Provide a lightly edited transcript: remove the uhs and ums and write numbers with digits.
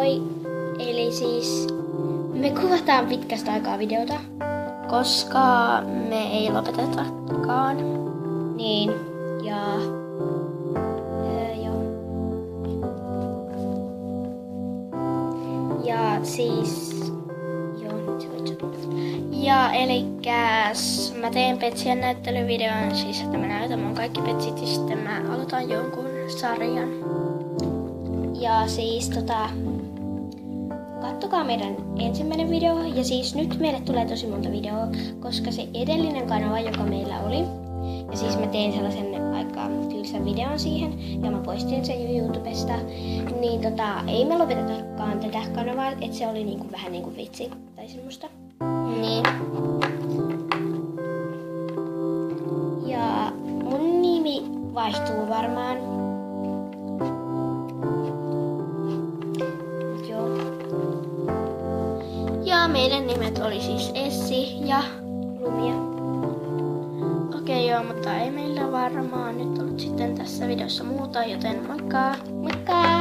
Moi! Eli siis me kuvataan pitkästä aikaa videota, koska me ei lopetetakaan. Niin, ja joo. Ja siis ja elikäs mä teen petsien näyttelyvideon, siis että mä näytän mun kaikki petsit ja sitten mä aloitan jonkun sarjan. Ja siis kattokaa meidän ensimmäinen video. Ja siis nyt meille tulee tosi monta videoa, koska se edellinen kanava, joka meillä oli, ja siis mä tein sellaisen aika tylsän videon siihen, ja mä poistin sen YouTubesta, niin ei me lopetetakaan tätä kanavaa, että se oli niinku vähän niinku vitsi tai semmoista. Niin. Ja mun nimi vaihtuu varmaan. Joo. Ja meidän nimet oli siis Essi ja Lumia. Okei, joo, mutta ei meillä varmaan nyt ollut sitten tässä videossa muuta, joten moikka! Moikka!